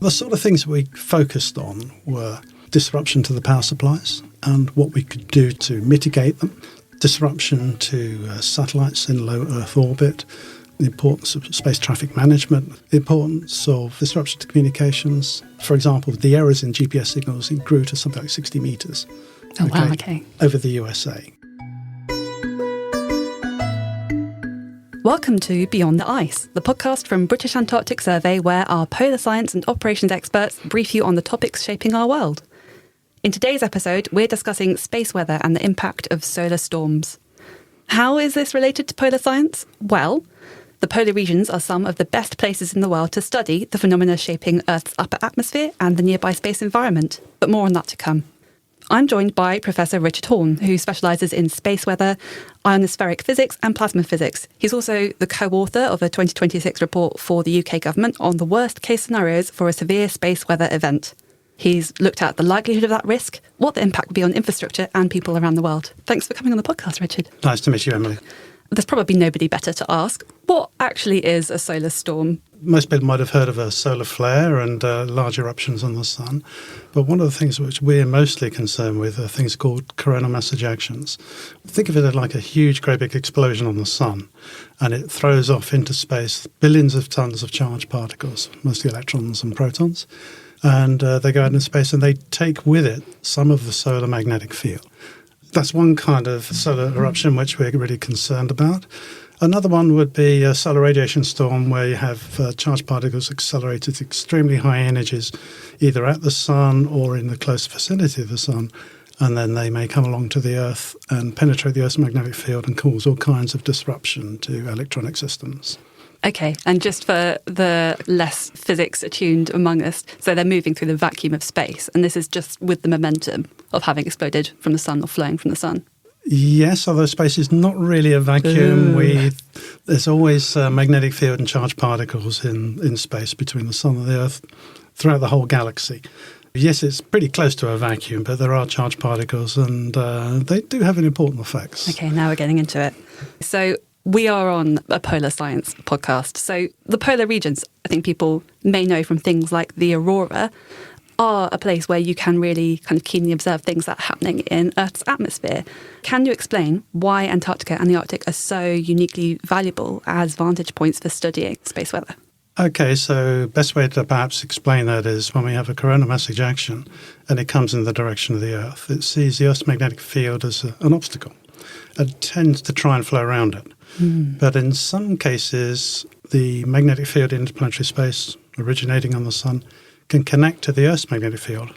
The sort of things that we focused on were disruption to the power supplies and what we could do to mitigate them, disruption to satellites in low Earth orbit, the importance of space traffic management, the importance of disruption to communications. For example, the errors in GPS signals, it grew to something like 60 metres. Oh, wow, okay. Over the USA. Welcome to Beyond the Ice, the podcast from British Antarctic Survey, where our polar science and operations experts brief you on the topics shaping our world. In today's episode, we're discussing space weather and the impact of solar storms. How is this related to polar science? Well, the polar regions are some of the best places in the world to study the phenomena shaping Earth's upper atmosphere and the nearby space environment, but more on that to come. I'm joined by Professor Richard Horne, who specialises in space weather, ionospheric physics and plasma physics. He's also the co-author of a 2026 report for the UK government on the worst case scenarios for a severe space weather event. He's looked at the likelihood of that risk, what the impact would be on infrastructure and people around the world. Thanks for coming on the podcast, Richard. Nice to meet you, Emily. There's probably nobody better to ask. What actually is a solar storm? Most people might have heard of a solar flare and large eruptions on the sun. But one of the things which we're mostly concerned with are things called coronal mass ejections. Think of it like a huge, great big explosion on the sun. And it throws off into space billions of tons of charged particles, mostly electrons and protons. And they go out into space and they take with it some of the solar magnetic field. That's one kind of solar eruption which we're really concerned about. Another one would be a solar radiation storm where you have charged particles accelerated to extremely high energies, either at the sun or in the close vicinity of the sun, and then they may come along to the Earth and penetrate the Earth's magnetic field and cause all kinds of disruption to electronic systems. Okay, and just for the less physics attuned among us, so they're moving through the vacuum of space, and this is just with the momentum of having exploded from the sun or flowing from the sun. Yes, although space is not really a vacuum. There's always magnetic field and charged particles in space between the sun and the Earth throughout the whole galaxy. Yes, it's pretty close to a vacuum, but there are charged particles and they do have an important effect. Okay, now we're getting into it. So we are on a polar science podcast. So the polar regions, I think people may know from things like the aurora, are a place where you can really kind of keenly observe things that are happening in Earth's atmosphere. Can you explain why Antarctica and the Arctic are so uniquely valuable as vantage points for studying space weather? Okay, so best way to perhaps explain that is when we have a coronal mass ejection and it comes in the direction of the Earth, it sees the Earth's magnetic field as an obstacle and tends to try and flow around it. But in some cases, the magnetic field in interplanetary space originating on the sun can connect to the Earth's magnetic field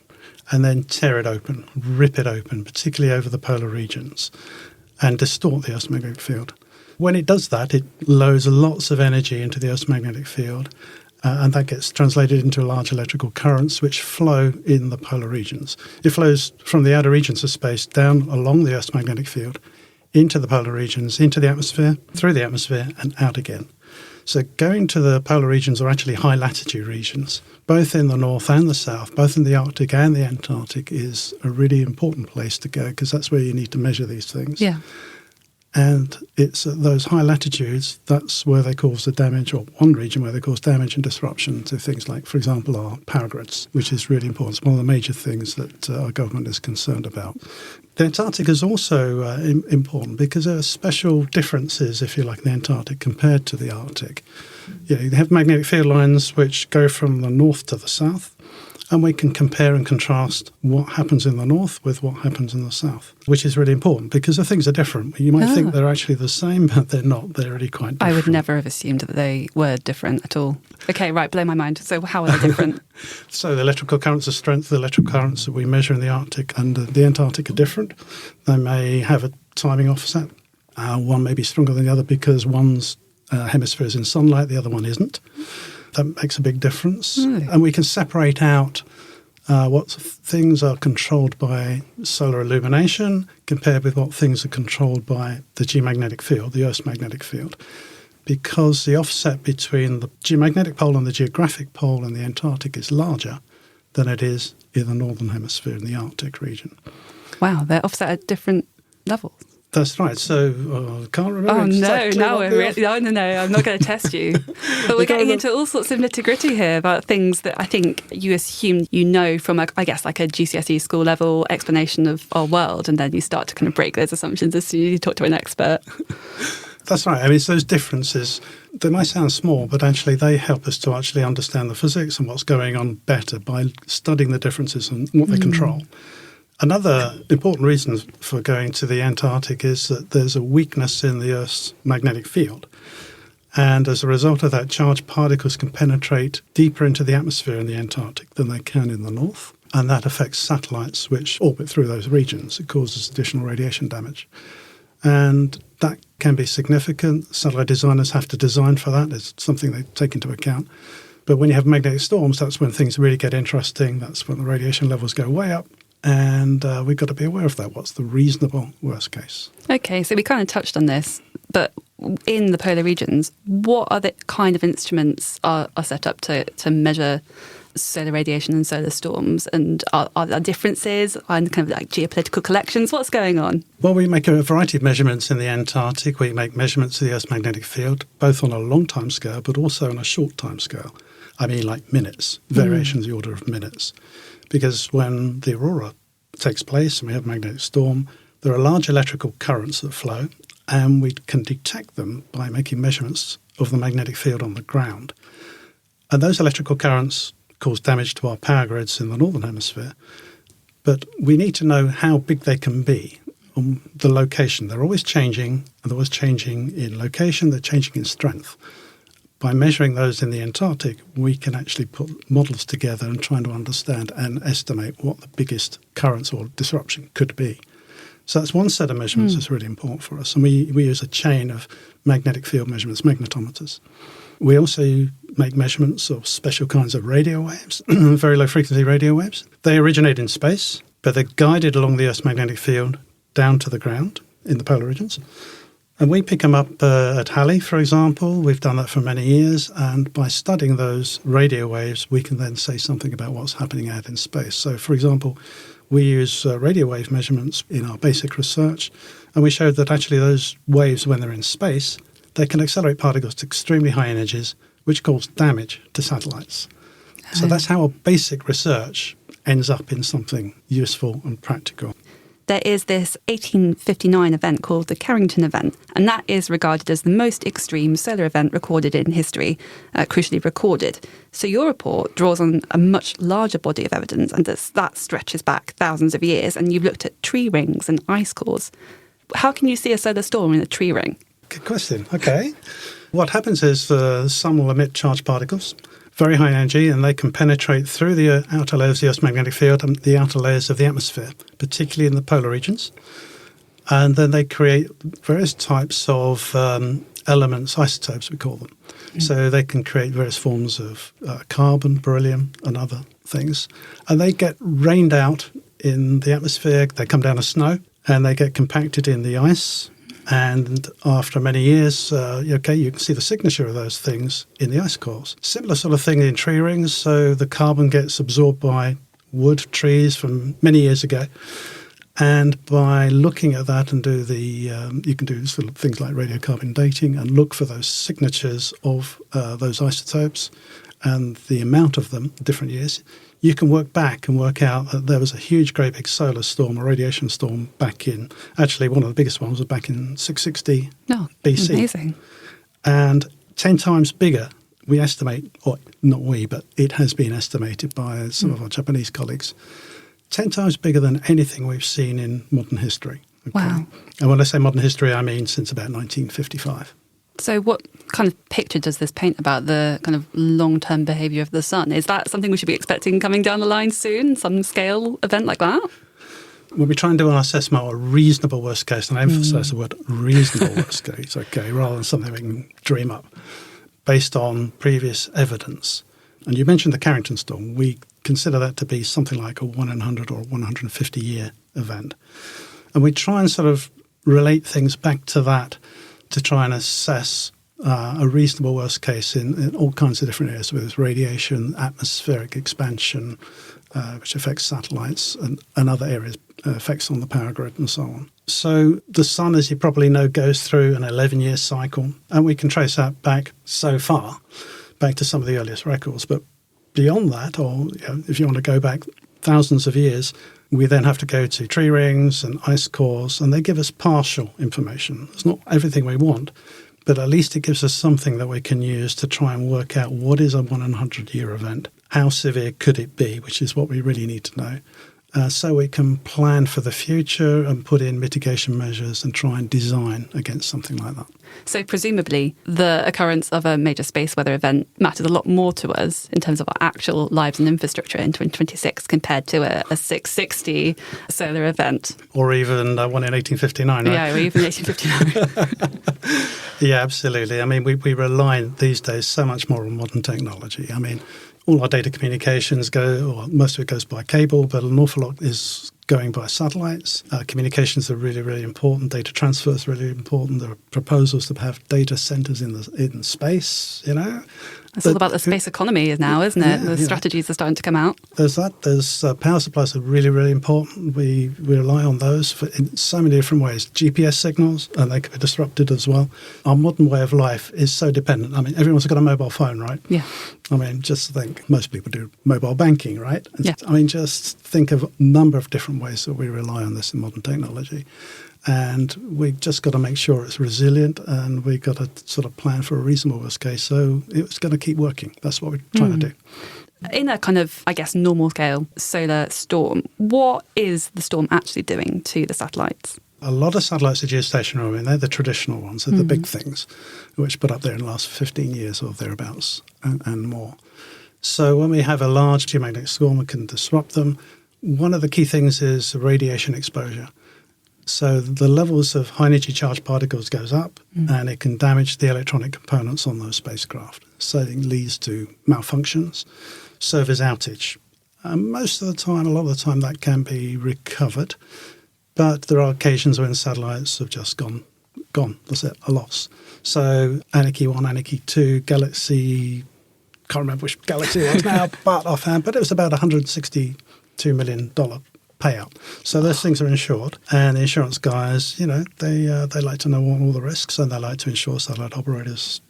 and then tear it open, rip it open, particularly over the polar regions, and distort the Earth's magnetic field. When it does that, it loads lots of energy into the Earth's magnetic field, and that gets translated into large electrical currents which flow in the polar regions. It flows from the outer regions of space down along the Earth's magnetic field, into the polar regions, into the atmosphere, through the atmosphere, and out again. So going to the polar regions are actually high latitude regions, both in the north and the south, both in the Arctic and the Antarctic is a really important place to go because that's where you need to measure these things. Yeah. And it's at those high latitudes, that's where they cause the damage, or one region where they cause damage and disruption to things like, for example, our power grids, which is really important. It's one of the major things that our government is concerned about. The Antarctic is also important because there are special differences, if you like, in the Antarctic compared to the Arctic. You have magnetic field lines which go from the north to the south, and we can compare and contrast what happens in the north with what happens in the south, which is really important because the things are different. You might think they're actually the same, but they're not. They're really quite different. I would never have assumed that they were different at all. Okay, right, blow my mind. So how are they different? So the electrical currents, the strength of the electrical currents that we measure in the Arctic and the Antarctic are different. They may have a timing offset. One may be stronger than the other because one's hemisphere is in sunlight, the other one isn't. That makes a big difference. Really? And we can separate out what things are controlled by solar illumination compared with what things are controlled by the geomagnetic field, the Earth's magnetic field. Because the offset between the geomagnetic pole and the geographic pole in the Antarctic is larger than it is in the northern hemisphere in the Arctic region. Wow, they're offset at different levels. That's right. So I can't remember. Oh no! exactly Now what we're the really. No! I'm not going to test you. But we're getting into all sorts of nitty gritty here about things that I think you assume you know from, I guess, like a GCSE school level explanation of our world, and then you start to kind of break those assumptions as soon as you talk to an expert. That's right. I mean, it's those differences. They might sound small, but actually they help us to actually understand the physics and what's going on better by studying the differences and what they control. Another important reason for going to the Antarctic is that there's a weakness in the Earth's magnetic field. And as a result of that, charged particles can penetrate deeper into the atmosphere in the Antarctic than they can in the north. And that affects satellites which orbit through those regions. It causes additional radiation damage. And that can be significant. Satellite designers have to design for that. It's something they take into account. But when you have magnetic storms, that's when things really get interesting. That's when the radiation levels go way up. And we've got to be aware of that. What's the reasonable worst case? Okay, so we kind of touched on this, but in the polar regions, what other kind of instruments are set up to measure solar radiation and solar storms? And are there differences and kind of like geopolitical collections? What's going on? Well, we make a variety of measurements in the Antarctic. We make measurements of the Earth's magnetic field, both on a long time scale, but also on a short time scale. I mean, like minutes, variations the order of minutes. Because when the aurora takes place and we have a magnetic storm, there are large electrical currents that flow, and we can detect them by making measurements of the magnetic field on the ground. And those electrical currents cause damage to our power grids in the northern hemisphere. But we need to know how big they can be on the location. They're always changing, and they're always changing in location, they're changing in strength. By measuring those in the Antarctic, we can actually put models together and try to understand and estimate what the biggest currents or disruption could be. So that's one set of measurements that's really important for us. And we use a chain of magnetic field measurements, magnetometers. We also make measurements of special kinds of radio waves, very low frequency radio waves. They originate in space, but they're guided along the Earth's magnetic field down to the ground in the polar regions. And we pick them up at Halley, for example. We've done that for many years. And by studying those radio waves, we can then say something about what's happening out in space. So, for example, we use radio wave measurements in our basic research. And we showed that actually those waves, when they're in space, they can accelerate particles to extremely high energies, which cause damage to satellites. So that's how our basic research ends up in something useful and practical. There is this 1859 event called the Carrington event, and that is regarded as the most extreme solar event recorded in history, crucially recorded. So your report draws on a much larger body of evidence, and that stretches back thousands of years, and you've looked at tree rings and ice cores. How can you see a solar storm in a tree ring? Good question. Okay. What happens is the sun will emit charged particles, very high energy, and they can penetrate through the outer layers of the Earth's magnetic field and the outer layers of the atmosphere, particularly in the polar regions. And then they create various types of elements, isotopes we call them. So they can create various forms of carbon, beryllium, and other things. And they get rained out in the atmosphere. They come down as snow, and they get compacted in the ice. And after many years, you can see the signature of those things in the ice cores. Similar sort of thing in tree rings. So the carbon gets absorbed by wood trees from many years ago. And by looking at that and you can do sort of things like radiocarbon dating and look for those signatures of those isotopes and the amount of them, different years. You can work back and work out that there was a huge, great big solar storm, a radiation storm back in, actually one of the biggest ones was back in 660 BC. Amazing. And 10 times bigger, we estimate, or not we, but it has been estimated by some of our Japanese colleagues, 10 times bigger than anything we've seen in modern history. Okay? Wow. And when I say modern history, I mean since about 1955. So what kind of picture does this paint about the kind of long-term behaviour of the sun? Is that something we should be expecting coming down the line soon, some scale event like that? When we try and do an assessment of a reasonable worst case, and I emphasise the word reasonable worst case, okay, rather than something we can dream up, based on previous evidence. And you mentioned the Carrington storm. We consider that to be something like a 1 in 100 or 150-year event. And we try and sort of relate things back to that to try and assess a reasonable worst case in all kinds of different areas, whether it's radiation, atmospheric expansion, which affects satellites and other areas, effects on the power grid and so on. So the sun, as you probably know, goes through an 11-year cycle, and we can trace that back so far, back to some of the earliest records. But beyond that, or if you want to go back thousands of years, we then have to go to tree rings and ice cores, and they give us partial information. It's not everything we want, but at least it gives us something that we can use to try and work out what is a 100-year event, how severe could it be, which is what we really need to know. So we can plan for the future and put in mitigation measures and try and design against something like that. So presumably the occurrence of a major space weather event matters a lot more to us in terms of our actual lives and infrastructure in 2026 compared to a 660 solar event. Or even one in 1859, right? Yeah, or even 1859. Yeah, absolutely. I mean, we rely these days so much more on modern technology. I mean, all our data communications most of it goes by cable, but an awful lot is going by satellites. Communications are really, really important. Data transfer is really important. There are proposals to have data centers in space, It's all about the space economy now, isn't it? The strategies are starting to come out. There's that. There's power supplies are really, really important. We rely on those in so many different ways. GPS signals, and they can be disrupted as well. Our modern way of life is so dependent. I mean, everyone's got a mobile phone, right? Yeah. I mean, just think, most people do mobile banking, right? Yeah. I mean, just think of a number of different ways that we rely on this in modern technology. And we've just got to make sure it's resilient, and we've got to sort of plan for a reasonable worst case. So it's going to keep working. That's what we're trying to do. In a kind of, I guess, normal scale solar storm, what is the storm actually doing to the satellites? A lot of satellites are geostationary. I mean, they're the traditional ones. They're the big things, which put up there in the last 15 years or thereabouts and more. So when we have a large geomagnetic storm, we can disrupt them. One of the key things is radiation exposure. So the levels of high-energy charged particles goes up, and it can damage the electronic components on those spacecraft. So it leads to malfunctions, service outage. Most of the time, a lot of the time, that can be recovered. But there are occasions when satellites have just gone. That's it, a loss. So Anarchy 1, Anarchy 2, Galaxy, can't remember which Galaxy it was now, but offhand, but it was about $162 million payout. So those things are insured, and the insurance guys, they like to know all the risks, and they like to ensure satellite operators,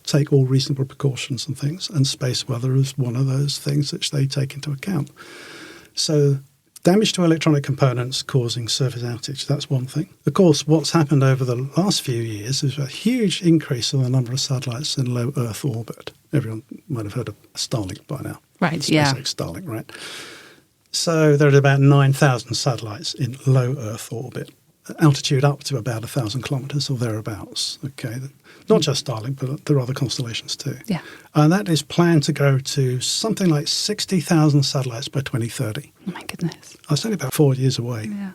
take all reasonable precautions and things. And space weather is one of those things which they take into account. So damage to electronic components causing service outage, that's one thing. Of course, what's happened over the last few years is a huge increase in the number of satellites in low Earth orbit. Everyone might have heard of Starlink by now. Right, SpaceX Starlink, right? So there are about 9,000 satellites in low Earth orbit, altitude up to about 1,000 kilometres or thereabouts. Okay, not just Starlink, but there are other constellations too. Yeah, and that is planned to go to something like 60,000 satellites by 2030. Oh my goodness, that's only about 4 years away. Yeah.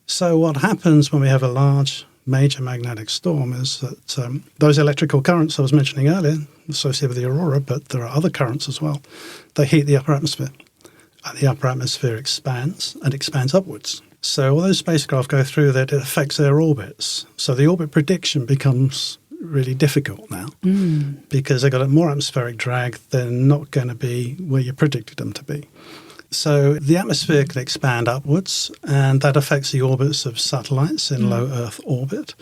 So what happens when we have a large major magnetic storm is that those electrical currents I was mentioning earlier, associated with the aurora, but there are other currents as well. They heat the upper atmosphere. And the upper atmosphere expands and expands upwards. So all those spacecraft go through that, it affects their orbits. So the orbit prediction becomes really difficult now because they've got a more atmospheric drag. They're not going to be where you predicted them to be. So the atmosphere can expand upwards, and that affects the orbits of satellites in low Earth orbit.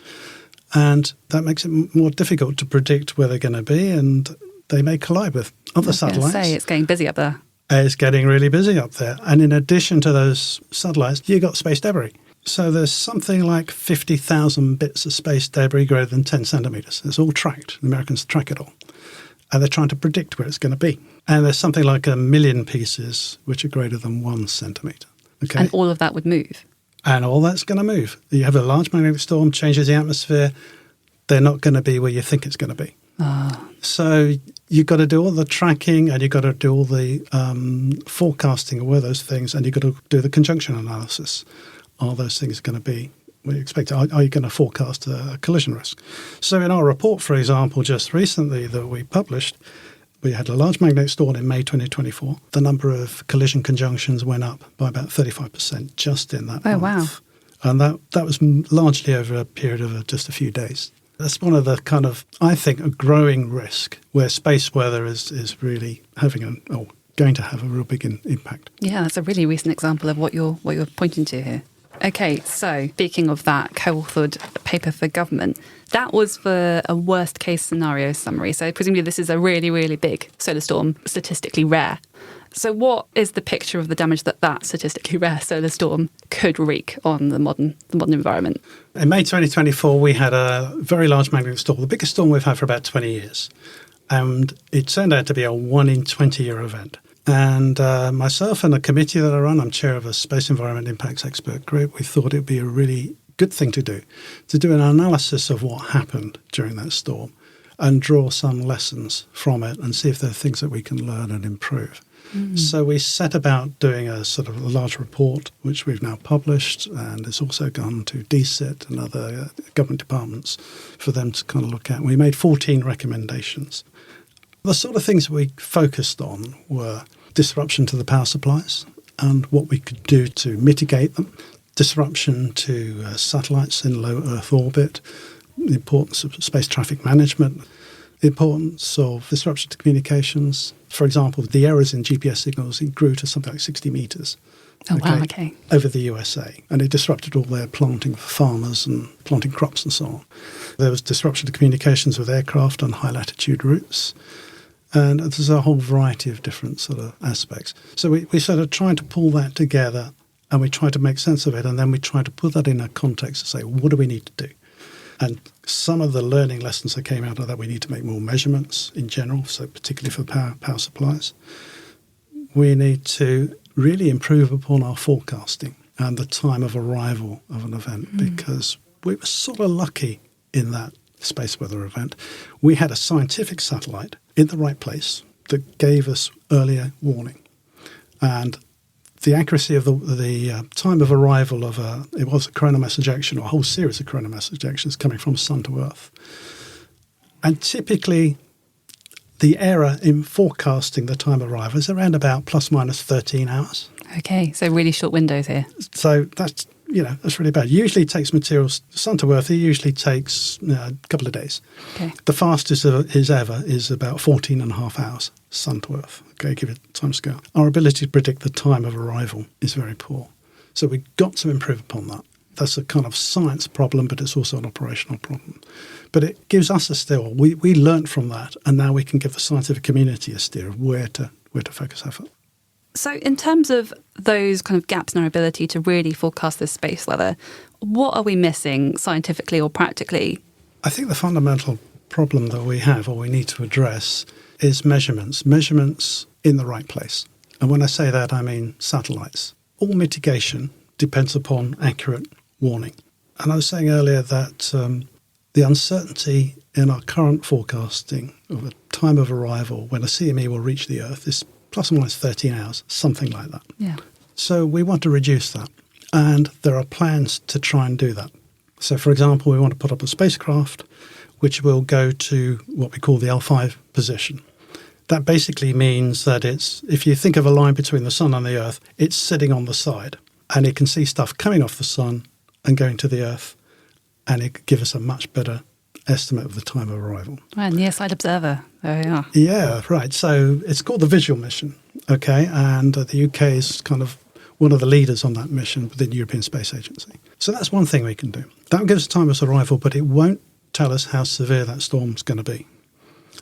And that makes it more difficult to predict where they're going to be, and they may collide with other satellites. It's getting busy up there. It's getting really busy up there. And in addition to those satellites, you've got space debris. So there's something like 50,000 bits of space debris greater than 10 centimetres. It's all tracked. The Americans track it all. And they're trying to predict where it's going to be. And there's something like 1 million pieces which are greater than 1 centimetre. Okay? And all of that would move. And all that's going to move. You have a large magnetic storm, changes the atmosphere. They're not going to be where you think it's going to be. So you've got to do all the tracking, and you've got to do all the forecasting of where those things, and you've got to do the conjunction analysis. Are those things going to be where you expect? Are you going to forecast a collision risk? So in our report, for example, just recently that we published, we had a large magnetic storm in May 2024. The number of collision conjunctions went up by about 35% just in that month. Wow. And that was largely over a period of just a few days. That's one of the kind of, I think, a growing risk where space weather is really having going to have a real big impact. Yeah, that's a really recent example of what you're pointing to here. Okay, so speaking of that co-authored paper for government, that was for a worst case scenario summary. So presumably this is a really, really big solar storm, statistically rare. So what is the picture of the damage that statistically rare solar storm could wreak on the modern environment? In May 2024, we had a very large magnetic storm, the biggest storm we've had for about 20 years. And it turned out to be a 1 in 20-year event. And myself and a committee that I run, I'm chair of a Space Environment Impacts Expert Group, we thought it would be a really good thing to do an analysis of what happened during that storm and draw some lessons from it and see if there are things that we can learn and improve. So we set about doing a sort of a large report, which we've now published, and it's also gone to DCIT and other government departments for them to kind of look at. We made 14 recommendations. The sort of things we focused on were disruption to the power supplies and what we could do to mitigate them, disruption to satellites in low Earth orbit, the importance of space traffic management, the importance of disruption to communications. For example, the errors in GPS signals, it grew to something like 60 meters. Oh, wow, okay. Over the USA. And it disrupted all their planting for farmers and planting crops and so on. There was disruption to communications with aircraft on high-latitude routes. And there's a whole variety of different sort of aspects. So we sort of tried to pull that together and we tried to make sense of it. And then we tried to put that in a context to say, what do we need to do? And some of the learning lessons that came out of that, we need to make more measurements in general, so particularly for power supplies. We need to really improve upon our forecasting and the time of arrival of an event because we were sort of lucky in that space weather event. We had a scientific satellite in the right place that gave us earlier warning. And the accuracy of the time of arrival of it was a coronal mass ejection or a whole series of coronal mass ejections coming from Sun to Earth. And typically, the error in forecasting the time of arrival is around about plus minus 13 hours. Okay, so really short windows here. So that's really bad. Usually it takes materials, Sun to Earth, it usually takes a couple of days. Okay. The fastest ever is about 14 and a half hours, Sun to Earth. Okay, give it time scale. Our ability to predict the time of arrival is very poor. So we've got to improve upon that. That's a kind of science problem, but it's also an operational problem. But it gives us a steer. We learnt from that, and now we can give the scientific community a steer of where to focus effort. So in terms of those kind of gaps in our ability to really forecast this space weather, what are we missing scientifically or practically? I think the fundamental problem that we have or we need to address is measurements in the right place. And when I say that, I mean satellites. All mitigation depends upon accurate warning. And I was saying earlier that the uncertainty in our current forecasting of the time of arrival when a CME will reach the Earth is plus or minus 13 hours, something like that. Yeah. So we want to reduce that. And there are plans to try and do that. So, for example, we want to put up a spacecraft which will go to what we call the L5 position. That basically means that if you think of a line between the Sun and the Earth, it's sitting on the side. And it can see stuff coming off the Sun and going to the Earth. And it could give us a much better estimate of the time of arrival. Well, near side observer. There we are. Yeah, right. So it's called the Visual Mission, okay? And the UK is kind of one of the leaders on that mission within the European Space Agency. So that's one thing we can do. That will give us time of arrival, but it won't tell us how severe that storm's going to be.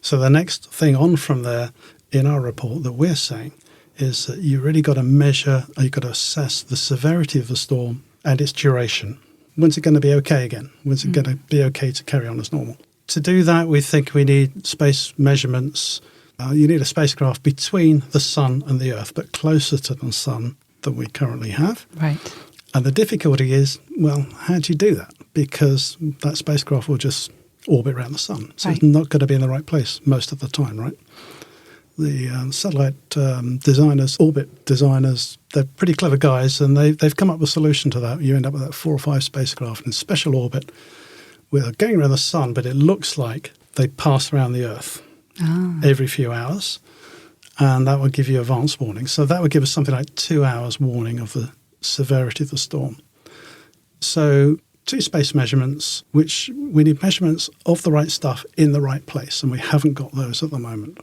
So the next thing on from there in our report that we're saying is that you really got to measure, you've got to assess the severity of the storm and its duration. When's it going to be okay again? When's it going to be okay to carry on as normal? To do that, we think we need space measurements. You need a spacecraft between the Sun and the Earth, but closer to the Sun than we currently have. Right. And the difficulty is, well, how do you do that? Because that spacecraft will just orbit around the Sun. So It's not going to be in the right place most of the time, right? The satellite designers, orbit designers, they're pretty clever guys, and they've come up with a solution to that. You end up with that 4 or 5 spacecraft in special orbit. We're going around the Sun, but it looks like they pass around the Earth every few hours, and that would give you advance warning. So that would give us something like 2 hours warning of the severity of the storm. So 2 space measurements, which we need measurements of the right stuff in the right place, and we haven't got those at the moment.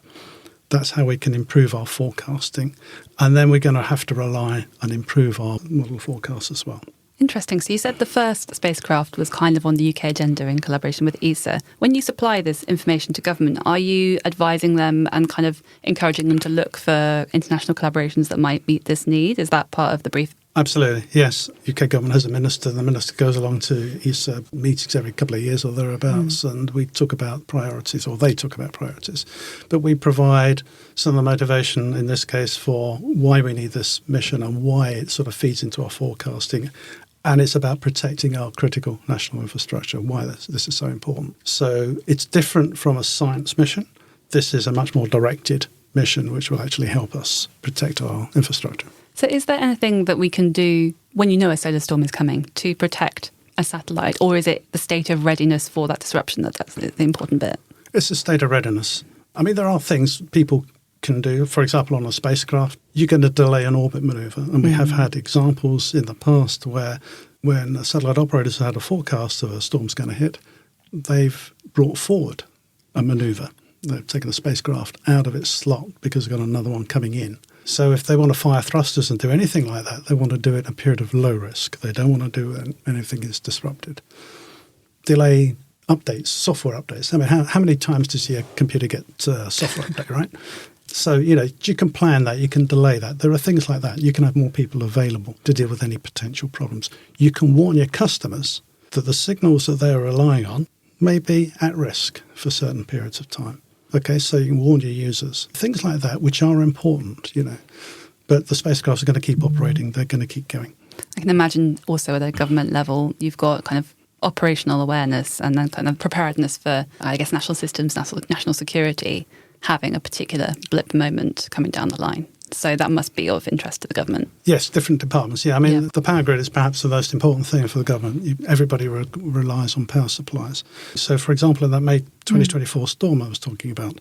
That's how we can improve our forecasting. And then we're going to have to rely and improve our model forecasts as well. Interesting. So you said the first spacecraft was kind of on the UK agenda in collaboration with ESA. When you supply this information to government, are you advising them and kind of encouraging them to look for international collaborations that might meet this need? Is that part of the brief? Absolutely, yes. UK government has a minister. The minister goes along to ESA meetings every couple of years or thereabouts, and we talk about priorities, or they talk about priorities. But we provide some of the motivation, in this case, for why we need this mission and why it sort of feeds into our forecasting. And it's about protecting our critical national infrastructure, why this is so important. So it's different from a science mission. This is a much more directed mission, which will actually help us protect our infrastructure. So is there anything that we can do when you know a solar storm is coming to protect a satellite, or is it the state of readiness for that disruption that's the important bit? It's a state of readiness. I mean, there are things people can do. For example, on a spacecraft, you're going to delay an orbit maneuver. And we have had examples in the past where when satellite operators had a forecast of a storm's going to hit, they've brought forward a maneuver. They've taken the spacecraft out of its slot because they've got another one coming in. So if they want to fire thrusters and do anything like that, they want to do it in a period of low risk. They don't want to do it when anything is disrupted. Delay updates, software updates. I mean, how many times does your computer get software update, right? So, you can plan that, you can delay that. There are things like that. You can have more people available to deal with any potential problems. You can warn your customers that the signals that they're relying on may be at risk for certain periods of time. Okay, so you can warn your users. Things like that, which are important, But the spacecrafts are going to keep operating. They're going to keep going. I can imagine also at a government level, you've got kind of operational awareness and then kind of preparedness for, I guess, national systems, national security, having a particular blip moment coming down the line. So that must be of interest to the government. Yes, different departments. Yeah, I mean, the power grid is perhaps the most important thing for the government. Everybody relies on power supplies. So, for example, in that May 2024 storm I was talking about,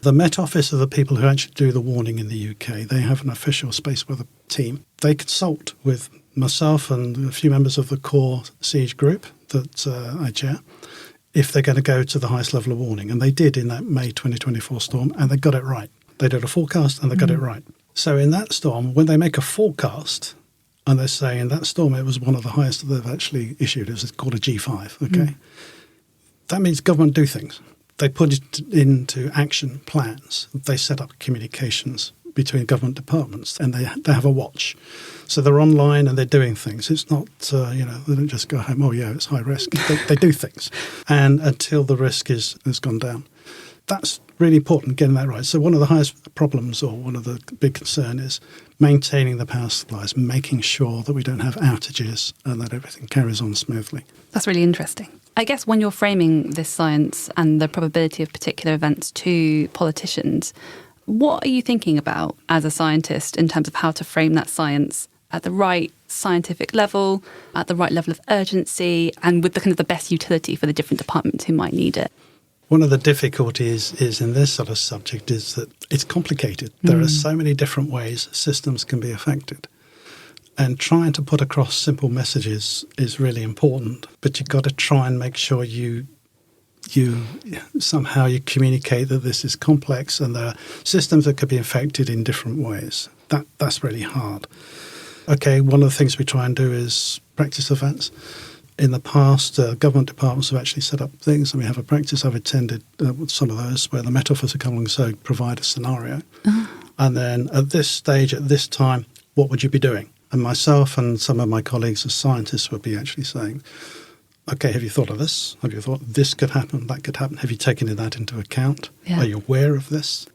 the Met Office are the people who actually do the warning in the UK. They have an official space weather team. They consult with myself and a few members of the core siege group that I chair if they're going to go to the highest level of warning. And they did in that May 2024 storm, and they got it right. They did a forecast and they got it right. So in that storm, when they make a forecast, and they're saying in that storm it was one of the highest that they've actually issued, it was called a G5, okay? That means government do things. They put it into action plans. They set up communications between government departments, and they have a watch. So they're online and they're doing things. It's not, they don't just go home, oh yeah, it's high risk. They do things. And until the risk has gone down. That's really important, getting that right. So one of the highest problems, or one of the big concern, is maintaining the power supplies, making sure that we don't have outages and that everything carries on smoothly. That's really interesting. I guess when you're framing this science and the probability of particular events to politicians, what are you thinking about as a scientist in terms of how to frame that science at the right scientific level, at the right level of urgency, and with the kind of the best utility for the different departments who might need it? One of the difficulties is in this sort of subject is that it's complicated. There are so many different ways systems can be affected. And trying to put across simple messages is really important. But you've got to try and make sure you somehow you communicate that this is complex and there are systems that could be affected in different ways. That's really hard. Okay, one of the things we try and do is practice events. In the past, government departments have actually set up things, and we have a practice I've attended with some of those where the Met Office will come along and say, provide a scenario. And then at this stage, at this time, what would you be doing? And myself and some of my colleagues as scientists would be actually saying, okay, have you thought of this? Have you thought this could happen, that could happen? Have you taken that into account? Yeah. Are you aware of this?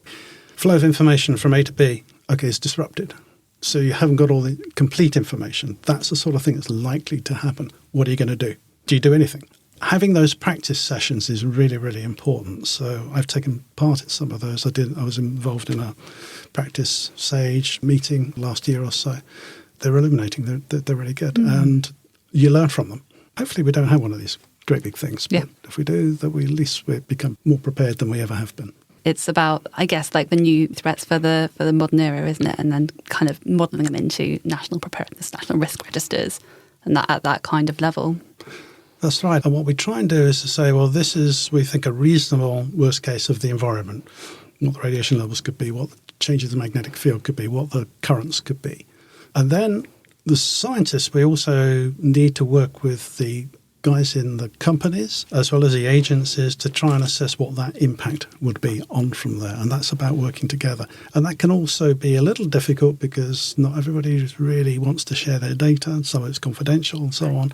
Flow of information from A to B, okay, is disrupted. So you haven't got all the complete information. That's the sort of thing that's likely to happen. What are you going to do? Do you do anything? Having those practice sessions is really, really important. So I've taken part in some of those. I was involved in a practice SAGE meeting last year or so. They're illuminating. They're really good. And you learn from them. Hopefully we don't have one of these great big things. But if we do, that we at least we become more prepared than we ever have been. It's about, I guess, like the new threats for the modern era, isn't it? And then kind of modelling them into national preparedness, national risk registers, and that at that kind of level. That's right. And what we try and do is to say, well, this is, we think, a reasonable worst case of the environment. what the radiation levels could be, what the changes in the magnetic field could be, what the currents could be. And then the scientists, we also need to work with the guys in the companies as well as the agencies to try and assess what that impact would be on from there. And that's about working together. And that can also be a little difficult because not everybody really wants to share their data, and some of it's confidential and so on.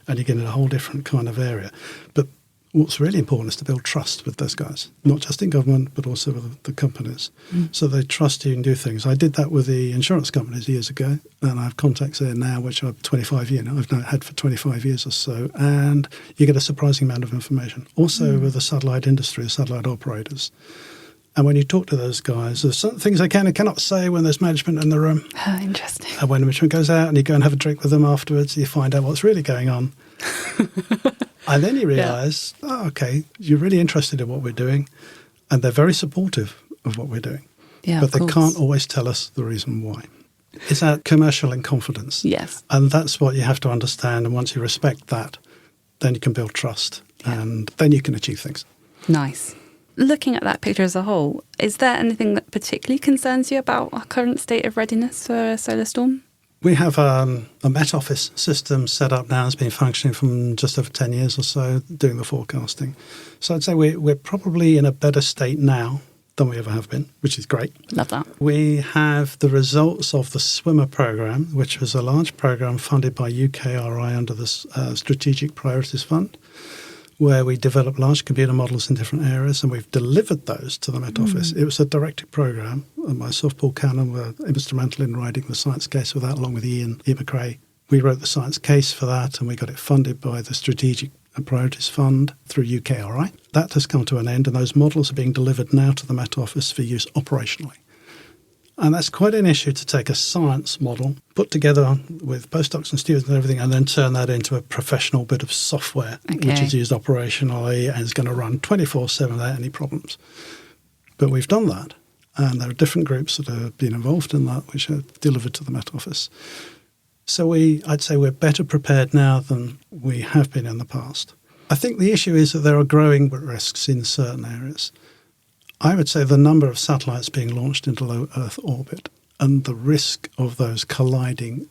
And you get in a whole different kind of area. But what's really important is to build trust with those guys, not just in government, but also with the companies. So they trust you and do things. I did that with the insurance companies years ago, and I have contacts there now, which I've 25 years now. I've now had for 25 years or so, and you get a surprising amount of information. Also with the satellite industry, the satellite operators. And when you talk to those guys, there's some things they can and cannot say when there's management in the room. Oh, interesting. And when management goes out and you go and have a drink with them afterwards, you find out what's really going on. And then you realise, okay, you're really interested in what we're doing, and they're very supportive of what we're doing. Yeah, but they can't always tell us the reason why. It's that commercial in confidence. Yes. And that's what you have to understand. And once you respect that, then you can build trust, and then you can achieve things. Nice. Looking at that picture as a whole, is there anything that particularly concerns you about our current state of readiness for a solar storm? We have a Met Office system set up now. It's been functioning from just over 10 years or so, doing the forecasting. So I'd say we're probably in a better state now than we ever have been, which is great. Love that. We have the results of the Swimmer programme, which was a large programme funded by UKRI under the Strategic Priorities Fund, where we developed large computer models in different areas, and we've delivered those to the Met Office. It was a directed programme, and myself, Paul Cannon, were instrumental in writing the science case for that, along with Ian McRae. We wrote the science case for that, and we got it funded by the Strategic Priorities Fund through UKRI. That has come to an end, and those models are being delivered now to the Met Office for use operationally. And that's quite an issue to take a science model, put together with postdocs and students and everything, and then turn that into a professional bit of software, which is used operationally and is going to run 24/7 without any problems. But we've done that, and there are different groups that have been involved in that, which are delivered to the Met Office. So I'd say we're better prepared now than we have been in the past. I think the issue is that there are growing risks in certain areas. I would say the number of satellites being launched into low Earth orbit and the risk of those colliding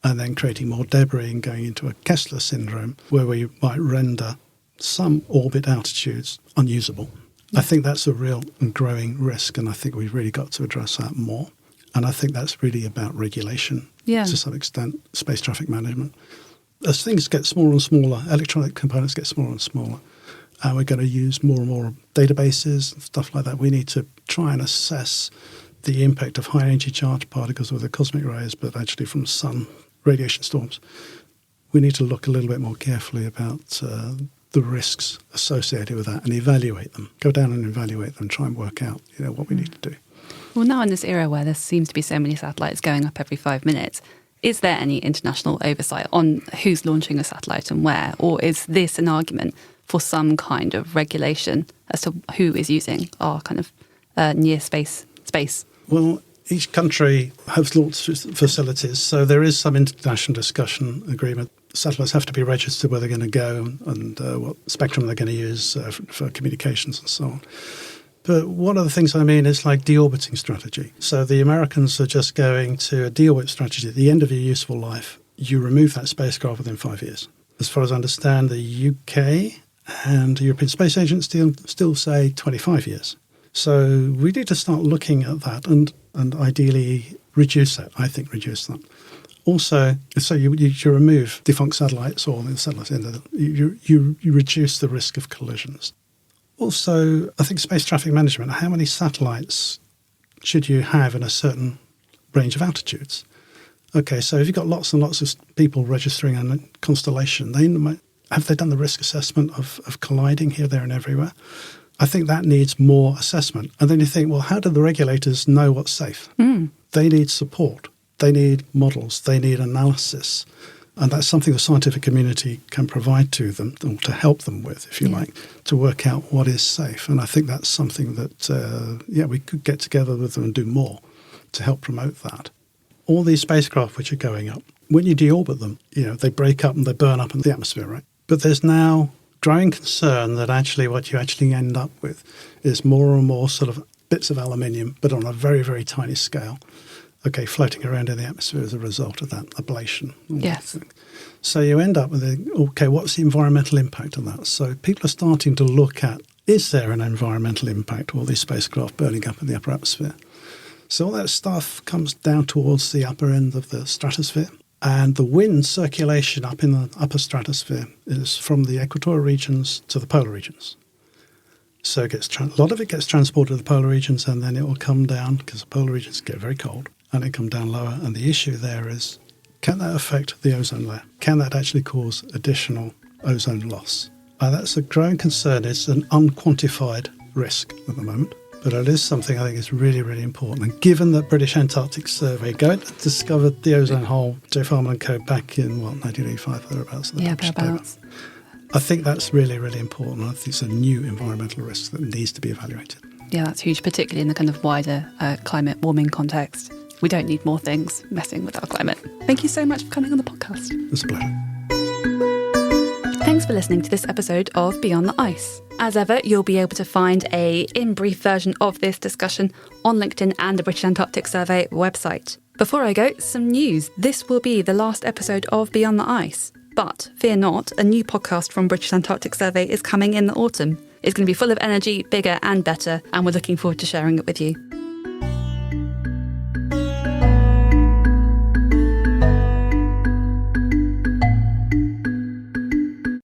and then creating more debris and going into a Kessler syndrome where we might render some orbit altitudes unusable. I think that's a real and growing risk, and I think we've really got to address that more. And I think that's really about regulation to some extent, space traffic management. As things get smaller and smaller, electronic components get smaller and smaller, and we're going to use more and more databases and stuff like that. We need to try and assess the impact of high-energy charged particles with the cosmic rays, but actually from sun radiation storms. We need to look a little bit more carefully about the risks associated with that and evaluate them. Go down and evaluate them and try and work out what we need to do. Well, now in this era where there seems to be so many satellites going up every 5 minutes, is there any international oversight on who's launching a satellite and where? Or is this an argument for some kind of regulation as to who is using our kind of near space? Well, each country has launch facilities, so there is some international discussion agreement. Satellites have to be registered where they're going to go and what spectrum they're going to use for communications and so on. But one of the things I mean is like deorbiting strategy. So the Americans are just going to a deorbit strategy. At the end of your useful life, you remove that spacecraft within 5 years. As far as I understand, the UK and the European Space Agency still say 25 years. So we need to start looking at that and ideally reduce that. I think reduce that. Also, so you remove defunct satellites or the satellites you reduce the risk of collisions. Also, I think space traffic management, how many satellites should you have in a certain range of altitudes? Okay, so if you've got lots and lots of people registering on a constellation, have they done the risk assessment of colliding here, there and everywhere? I think that needs more assessment. And then you think, well, how do the regulators know what's safe? They need support. They need models. They need analysis. And that's something the scientific community can provide to them, or to help them with, if you like, to work out what is safe. And I think that's something that, we could get together with them and do more to help promote that. All these spacecraft which are going up, when you deorbit them, they break up and they burn up in the atmosphere, right? But there's now growing concern that actually what you actually end up with is more and more sort of bits of aluminium, but on a very, very tiny scale, okay, floating around in the atmosphere as a result of that ablation. Yes. So you end up with, okay, what's the environmental impact of that? So people are starting to look at, is there an environmental impact of all these spacecraft burning up in the upper atmosphere? So all that stuff comes down towards the upper end of the stratosphere. And the wind circulation up in the upper stratosphere is from the equatorial regions to the polar regions. So it gets a lot of it gets transported to the polar regions, and then it will come down, because the polar regions get very cold, and it come down lower. And the issue there is, can that affect the ozone layer? Can that actually cause additional ozone loss? That's a growing concern. It's an unquantified risk at the moment. But it is something I think is really, really important. And given that British Antarctic Survey discovered the ozone hole, J. Farman and Co. back in, 1985, thereabouts. Yeah, thereabouts. I think that's really, really important. I think it's a new environmental risk that needs to be evaluated. Yeah, that's huge, particularly in the kind of wider climate warming context. We don't need more things messing with our climate. Thank you so much for coming on the podcast. It's a pleasure. Thanks for listening to this episode of Beyond the Ice. As ever, you'll be able to find a in-brief version of this discussion on LinkedIn and the British Antarctic Survey website. Before I go, some news. This will be the last episode of Beyond the Ice. But fear not, a new podcast from British Antarctic Survey is coming in the autumn. It's going to be full of energy, bigger and better, and we're looking forward to sharing it with you.